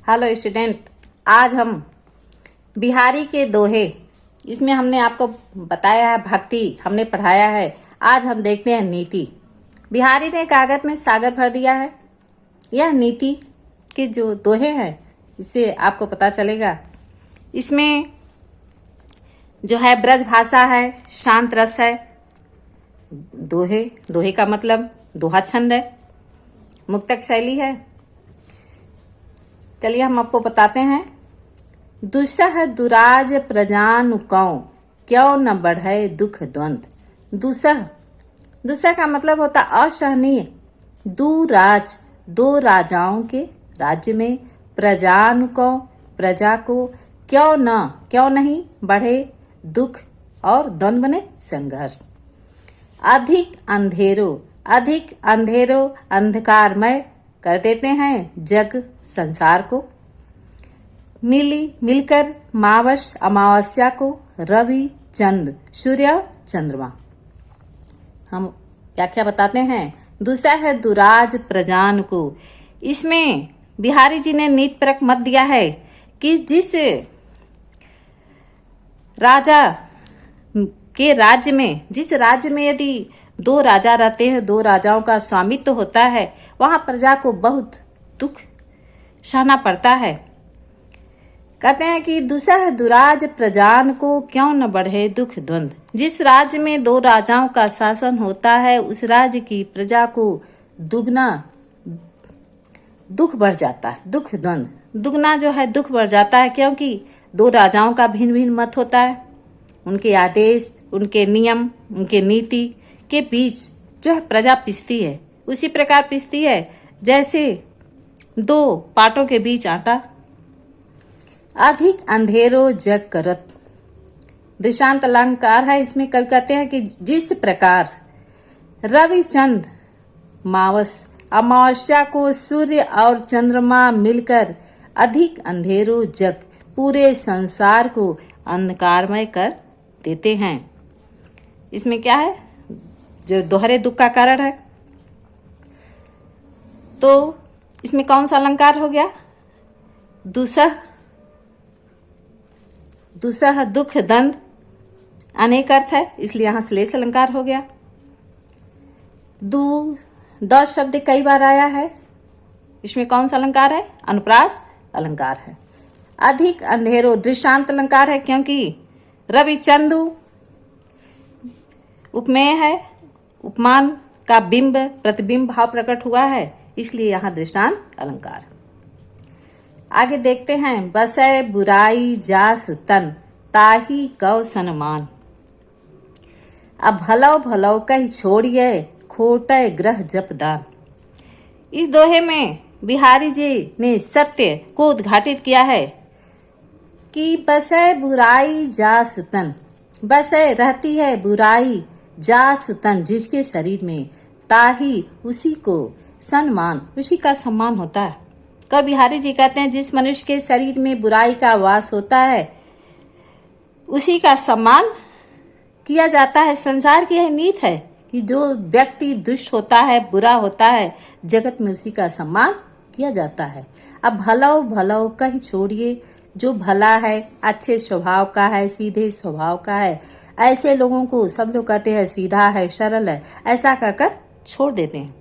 Hello student, आज हम बिहारी के दोहे, इसमें हमने आपको बताया है भक्ति, हमने पढ़ाया है। आज हम देखते हैं नीति। बिहारी ने कागज में सागर भर दिया है। यह नीति के जो दोहे हैं इससे आपको पता चलेगा। इसमें जो है ब्रज भाषा है, शांत रस है। दोहे का मतलब दोहा छंद है, मुक्तक शैली है। चलिए हम आपको बताते हैं। दुसह दुराज प्रजानुकौ, क्यों न बढ़े दुख द्वंद। दुसह का मतलब होता असहनीय। दुराज, दो राजाओं के राज्य में, प्रजानुकौ प्रजा को, क्यों नहीं बढ़े दुख और द्वंद बने संघर्ष। अधिक अंधेरो अंधकारमय कर देते हैं जग संसार को। मिलकर मावस अमावस्या को, रवि चंद सूर्य और चंद्रमा। हम क्या बताते हैं। दूसरा है दुराज प्रजान को। इसमें बिहारी जी ने नीति परक मत दिया है कि जिस राज्य में यदि दो राजा रहते हैं, दो राजाओं का स्वामित्व होता है, वहां प्रजा को बहुत दुख सहना पड़ता है। कहते हैं कि दुसह दुराज प्रजान को, क्यों न बढ़े दुख द्वंद। जिस राज्य में दो राजाओं का शासन होता है, उस राज्य की प्रजा को दुगना दुख बढ़ जाता है। दुगना जो है दुख बढ़ जाता है, क्योंकि दो राजाओं का भिन्न भिन्न मत होता है। उनके आदेश, उनके नियम, उनके नीति के बीच जो है प्रजा पिसती है। उसी प्रकार पिसती है जैसे दो पाटों के बीच आटा। अधिक अंधेरो जग करत, दृष्टांत अलंकार है। इसमें कवि कहते हैं कि जिस प्रकार रवि चंद मावस अमावस्या को सूर्य और चंद्रमा मिलकर अधिक अंधेरो जग, पूरे संसार को अंधकारमय कर देते हैं। इसमें क्या है, जो दोहरे दुख का कारण है। तो इसमें कौन सा अलंकार हो गया। दुसह दुख दंड अनेक अर्थ है, इसलिए यहां श्लेष अलंकार हो गया। द शब्द कई बार आया है, इसमें कौन सा अलंकार है, अनुप्रास अलंकार है। अधिक अंधेरो दृष्टांत अलंकार है, क्योंकि रवि चंदु उपमेय है, उपमान का बिंब प्रतिबिंब भाव प्रकट हुआ है, इसलिए यहां दृष्टांत अलंकार। आगे देखते हैं। बसै बुराई जास तन, ताही कव सनमान। अब भलो कही छोड़िए, खोटे ग्रह जपदान। इस दोहे में बिहारी जी ने सत्य को उद्घाटित किया है कि बसै बुराई जास तन, बसै रहती है बुराई जास तन जिसके शरीर में, ताही उसी को सम्मान, उसी का सम्मान होता है। कवि बिहारी जी कहते हैं जिस मनुष्य के शरीर में बुराई का वास होता है उसी का सम्मान किया जाता है। संसार की यह नीति है कि जो व्यक्ति दुष्ट होता है, बुरा होता है, जगत में उसी का सम्मान किया जाता है। अब भलो कहीं छोड़िए, जो भला है, अच्छे स्वभाव का है, सीधे स्वभाव का है, ऐसे लोगों को सब लोग कहते हैं सीधा है, सरल है, ऐसा कहकर छोड़ देते हैं।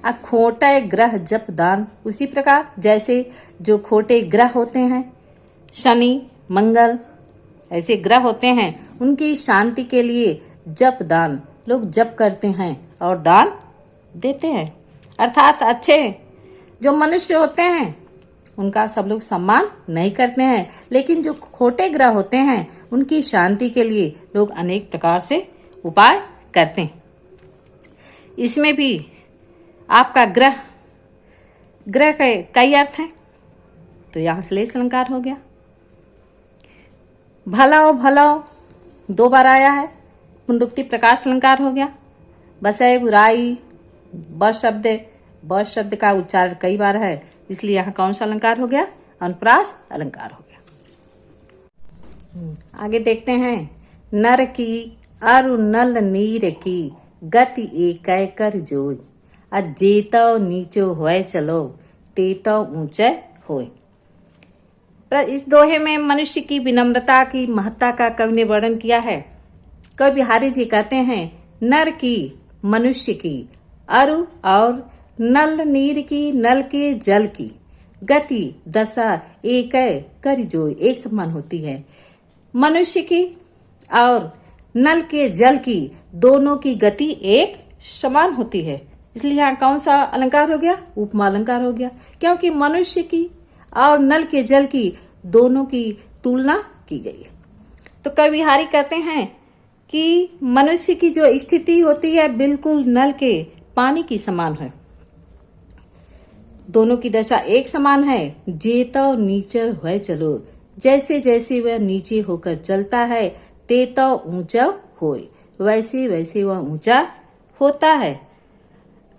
अब खोटे ग्रह जप दान, उसी प्रकार जैसे जो खोटे ग्रह होते हैं, शनि मंगल ऐसे ग्रह होते हैं, उनकी शांति के लिए जप दान लोग जप करते हैं और दान देते हैं। अर्थात अच्छे जो मनुष्य होते हैं उनका सब लोग सम्मान नहीं करते हैं, लेकिन जो खोटे ग्रह होते हैं उनकी शांति के लिए लोग अनेक प्रकार से उपाय करते हैं। इसमें भी आपका ग्रह के कई अर्थ हैं, तो यहां श्लेष अलंकार हो गया। भलो दो बार आया है, पुनरुक्ति प्रकाश अलंकार हो गया। बसै बुराई, ब शब्द का उच्चारण कई बार है, इसलिए यहाँ कौन सा अलंकार हो गया, अनुप्रास अलंकार हो गया। आगे देखते हैं। नर की अरु नल नीर की, गति एक कर जोई। जेतो नीचो होए चलो, तेतो ऊंचे होए। पर इस दोहे में मनुष्य की विनम्रता की महत्ता का कवि ने वर्णन किया है। कवि बिहारी जी कहते हैं, नर की मनुष्य की अरु और नल नीर की, नल के जल की गति दशा एक कर जो एक समान होती है। मनुष्य की और नल के जल की दोनों की गति एक समान होती है। इसलिए यहाँ कौन सा अलंकार हो गया? उपमा अलंकार हो गया, क्योंकि मनुष्य की और नल के जल की दोनों की तुलना की गई। तो कवि बिहारी कहते हैं कि मनुष्य की जो स्थिति होती है बिल्कुल नल के पानी की समान है। दोनों की दशा एक समान है। जे तो नीचे हुए चलो, जैसे जैसे वह नीचे होकर चलता है ते तो ऊंचा होए, वैसे वैसे वह ऊंचा होता है।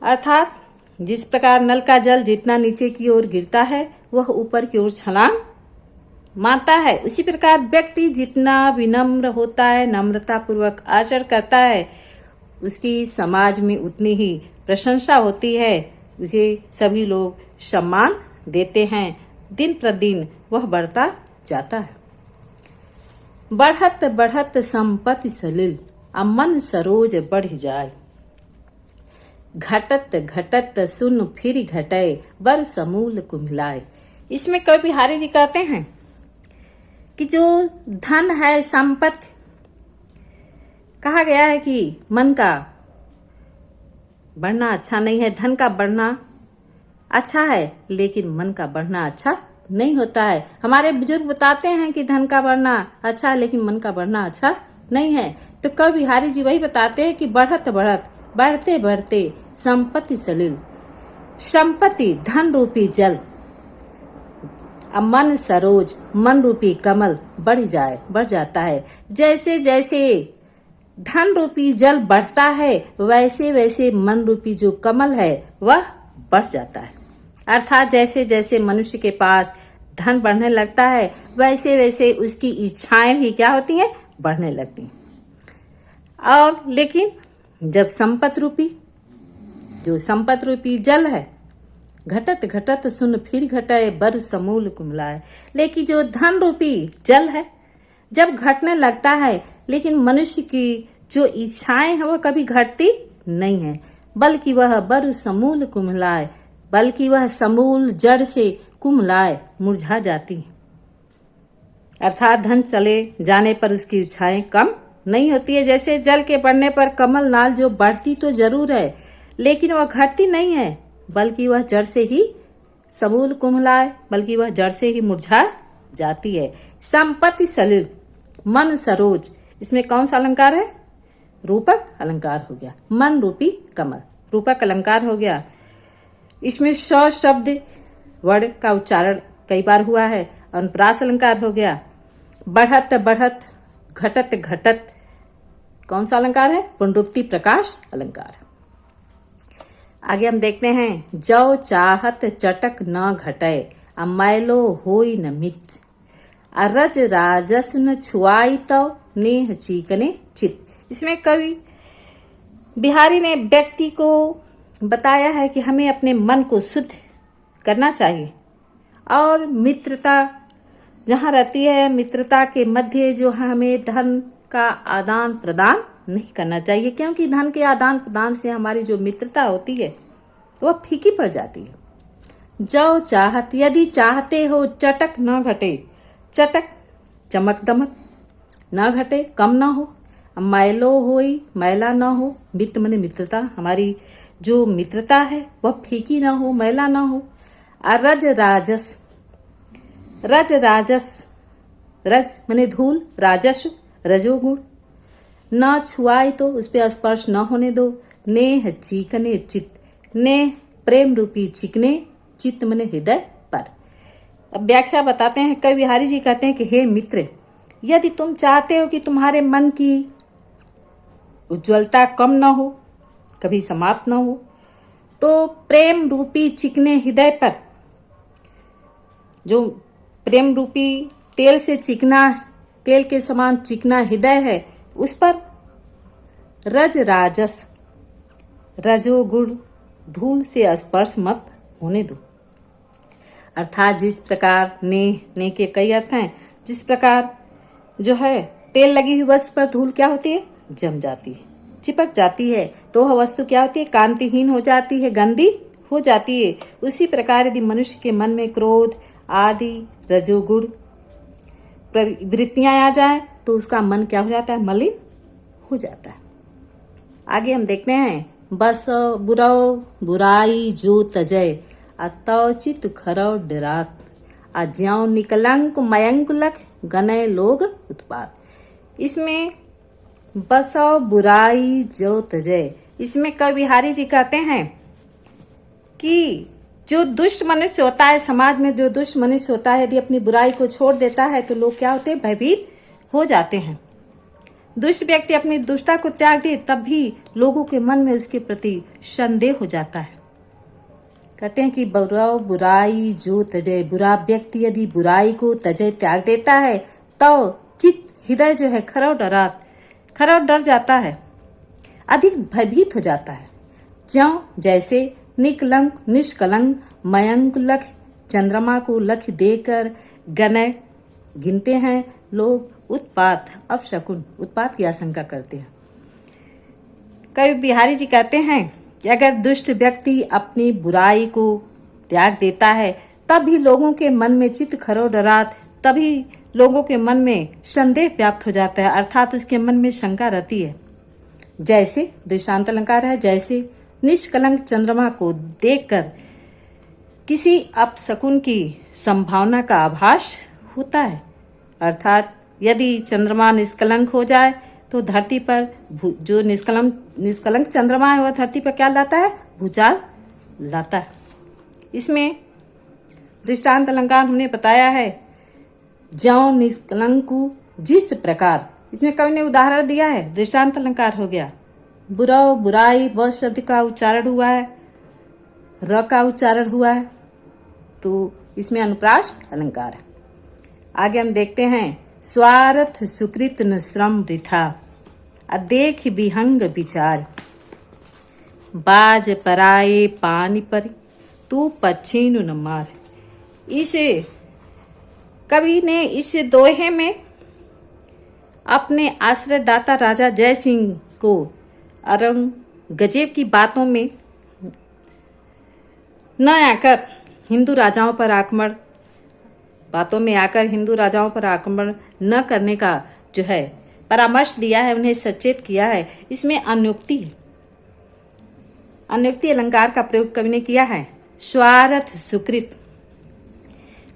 अर्थात जिस प्रकार नल का जल जितना नीचे की ओर गिरता है वह ऊपर की ओर छलांग मारता है, उसी प्रकार व्यक्ति जितना विनम्र होता है, नम्रता पूर्वक आचरण करता है, उसकी समाज में उतनी ही प्रशंसा होती है, उसे सभी लोग सम्मान देते हैं। दिन प्रतिदिन वह बढ़ता जाता है। बढ़त बढ़त संपत्ति सलिल, अमन सरोज बढ़ जाए, घटत घटत सुन फिर घटे, बर समूल कुम्हिलाए। इसमें कवि बिहारी जी कहते हैं कि जो धन है, संपत्ति, कहा गया है कि मन का बढ़ना अच्छा नहीं है। धन का बढ़ना अच्छा है लेकिन मन का बढ़ना अच्छा नहीं होता है। हमारे बुजुर्ग बताते हैं कि धन का बढ़ना अच्छा है लेकिन मन का बढ़ना अच्छा नहीं है। तो कवि बिहारी जी वही बताते हैं कि बढ़त बढ़त, बढ़ते बढ़ते संपत्ति सलिल, संपत्ति धन रूपी जल, मन सरोज मन रूपी कमल बढ़ जाता है। जैसे जैसे धन रूपी जल बढ़ता है वैसे वैसे मन रूपी जो कमल है वह बढ़ जाता है। अर्थात जैसे जैसे मनुष्य के पास धन बढ़ने लगता है वैसे वैसे उसकी इच्छाएं भी क्या होती हैं? बढ़ने लगती हैं। और लेकिन जब संपत्ति रूपी जल है, घटत घटत सुन फिर घटाए, बर समूल कुमलाए। लेकिन जो धन रूपी जल है जब घटने लगता है, लेकिन मनुष्य की जो इच्छाएं हैं वह कभी घटती नहीं है, बल्कि वह बर समूल कुमलाए, बल्कि वह समूल जड़ से कुमलाए मुरझा जाती है। अर्थात धन चले जाने पर उसकी इच्छाएं कम नहीं होती है। जैसे जल के बढ़ने पर कमल नाल जो बढ़ती तो जरूर है लेकिन वह घटती नहीं है, बल्कि वह जड़ से ही समूल कुमलाए, बल्कि वह जड़ से ही मुरझा जाती है। संपत्ति सलिल मन सरोज, इसमें कौन सा अलंकार है? रूपक अलंकार हो गया। मन रूपी कमल रूपक अलंकार हो गया। इसमें स शब्द वर्ड का उच्चारण कई बार हुआ है। अनुप्रास अलंकार हो गया। बढ़त बढ़त, घटत घटत, कौन सा अलंकार है? पुनरुक्ति प्रकाश अलंकार। आगे हम देखते हैं, जौ चाहत चटक न घटे, मैलो होई न मित, रज राजस न छुआई तो नेह चीकने चित। इसमें कवि बिहारी ने व्यक्ति को बताया है कि हमें अपने मन को शुद्ध करना चाहिए और मित्रता जहाँ रहती है, मित्रता के मध्य जो है हमें धन का आदान प्रदान नहीं करना चाहिए, क्योंकि धन के आदान प्रदान से हमारी जो मित्रता होती है वह फीकी पड़ जाती है। जो चाहत, यदि चाहते हो चटक न घटे, चटक चमक दमक, न घटे कम न हो, मैलो होई मैला न हो, मित्र मने मित्रता, हमारी जो मित्रता है वह फीकी न हो, मैला न हो। रज राजस, रज राजस, रज मने धूल, राजस रजोगुण, न छुआए तो उस पर स्पर्श न होने दो। नेह चीकने चित, नेह प्रेम रूपी चिकने, चित्त मने हृदय पर। अब व्याख्या बताते हैं। कवि बिहारी जी कहते हैं कि हे मित्र, यदि तुम चाहते हो कि तुम्हारे मन की उज्ज्वलता कम न हो, कभी समाप्त न हो, तो प्रेम रूपी चिकने हृदय पर, जो प्रेम रूपी तेल से चिकना, तेल के समान चिकना हृदय है, उस पर रज राजस रजोगुण धूल से स्पर्श मत होने दो। अर्थात जिस प्रकार ने के कई अर्थ हैं। जिस प्रकार जो है तेल लगी हुई वस्तु पर धूल क्या होती है, जम जाती है, चिपक जाती है, तो वह वस्तु क्या होती है, कांतिहीन हो जाती है, गंदी हो जाती है। उसी प्रकार यदि मनुष्य के मन में क्रोध आदि रजोगुण वृत्तियां आ जाए तो उसका मन क्या हो जाता है, मलिन हो जाता है। आगे हम देखते हैं, बस बुरो बुराई जो तजय अतौ चित खरौ डरात अज्ञाओ निकलंक मयंक लख गनय लोग उत्पात। इसमें बसो बुराई जो तजय, इसमें कवि बिहारी जी कहते हैं कि जो दुष्ट मनुष्य होता है, समाज में जो दुष्ट मनुष्य होता है, यदि अपनी बुराई को छोड़ देता है तो लोग क्या होते हैं, भयभीत हो जाते हैं। दुष्ट व्यक्ति अपनी दुष्टता को त्याग दे तब भी लोगों के मन में उसके प्रति संदेह हो जाता है। कहते हैं कि बुराई जो तजय, बुरा व्यक्ति यदि बुराई को तजय त्याग देता है तो चित्त हृदय जो है खरौ डर जाता है, अधिक भयभीत हो जाता है। ज्यों जैसे निकलंक निष्कलंक मयंक लख, चंद्रमा को लख देकर गनय गिनते हैं लोग, उत्पात अपशकुन उत्पात की आशंका करते हैं। कवि बिहारी जी कहते हैं कि अगर दुष्ट व्यक्ति अपनी बुराई को त्याग देता है तब भी लोगों के मन में चित्त खरो डरात, तभी लोगों के मन में संदेह व्याप्त हो जाता है, अर्थात उसके मन में शंका रहती है। जैसे दृष्टांत अलंकार है, जैसे निष्कलंक चंद्रमा को देखकर किसी अपशकुन की संभावना का आभास होता है। अर्थात यदि चंद्रमा निष्कलंक हो जाए तो धरती पर जो निष्कलंक चंद्रमा है वह धरती पर क्या लाता है, भूचाल लाता है। इसमें दृष्टांत अलंकार हमने बताया है, ज्यों निष्कलंकु जिस प्रकार, इसमें कवि ने उदाहरण दिया है, दृष्टांत अलंकार हो गया। बुरा बुराई व शब्द का उच्चारण हुआ है, र का उच्चारण हुआ है, तो इसमें अनुप्रास अलंकार है। आगे हम देखते हैं, स्वार्थ सुकृत न श्रम वृथा अदेख विहंग विचार बाज पराए पानी पर तू पच्छीनु न मार। इस कवि ने इस दोहे में अपने आश्रयदाता राजा जय सिंह को औरंगजेब की बातों में न आकर हिंदू राजाओं पर आक्रमण न करने का जो है परामर्श दिया है, उन्हें सचेत किया है। इसमें अनुक्ति है, अनुक्ति अलंकार का प्रयोग कवि ने किया है। स्वार्थ सुकृत,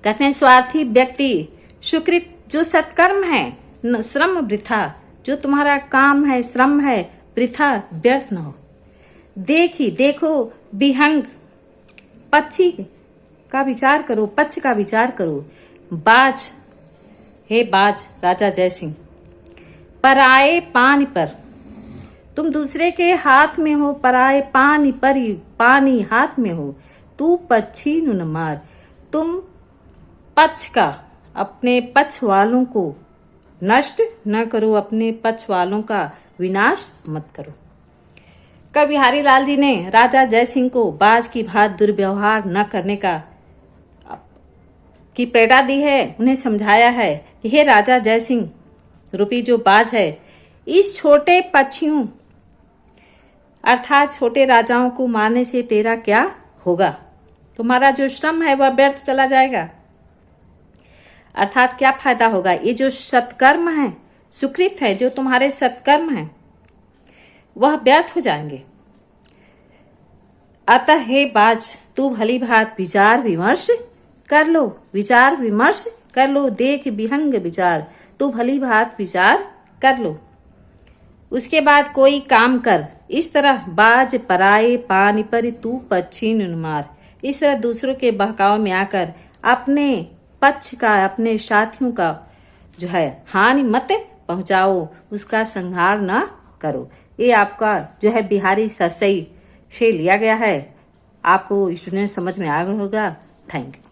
कहते हैं स्वार्थी व्यक्ति, सुकृत जो सत्कर्म है, श्रम वृथा जो तुम्हारा काम है, श्रम है, वृथा व्यर्थ न हो। देखो विहंग पक्षी का विचार करो, पक्ष का विचार करो। बाज, हे बाज राजा जय सिंह, पराए पानी पर, तुम दूसरे के हाथ में हो, पराए पानी पर, पानी हाथ में हो। तू पक्षी न मार, तुम पक्ष का, अपने पक्ष वालों को नष्ट न करो, अपने पक्ष वालों का विनाश मत करो। कवि बिहारी लाल जी ने राजा जय सिंह को बाज की भात दुर्व्यवहार न करने की प्रेरणा दी है, उन्हें समझाया है कि हे राजा जय सिंह रूपी जो बाज है, इस छोटे पक्षियों अर्थात छोटे राजाओं को मारने से तेरा क्या होगा, तुम्हारा जो श्रम है वह व्यर्थ चला जाएगा। अर्थात क्या फायदा होगा, ये जो सत्कर्म है, सुकृत है, जो तुम्हारे सत्कर्म हैं वह व्यर्थ हो जाएंगे। अतः हे बाज तू भली भांति विचार विमर्श कर लो, देख विहंग विचार, तू भली भांति विचार कर लो, उसके बाद कोई काम कर। इस तरह बाज पराए पानी पर तू पक्षी न मार, इस तरह दूसरों के बहकाव में आकर अपने पक्ष का, अपने साथियों का जो है हानि मत पहुंचाओ, उसका संहार न करो। ये आपका जो है बिहारी ससई से लिया गया है। आपको स्टूडेंट समझ में आ गया होगा। Thank you.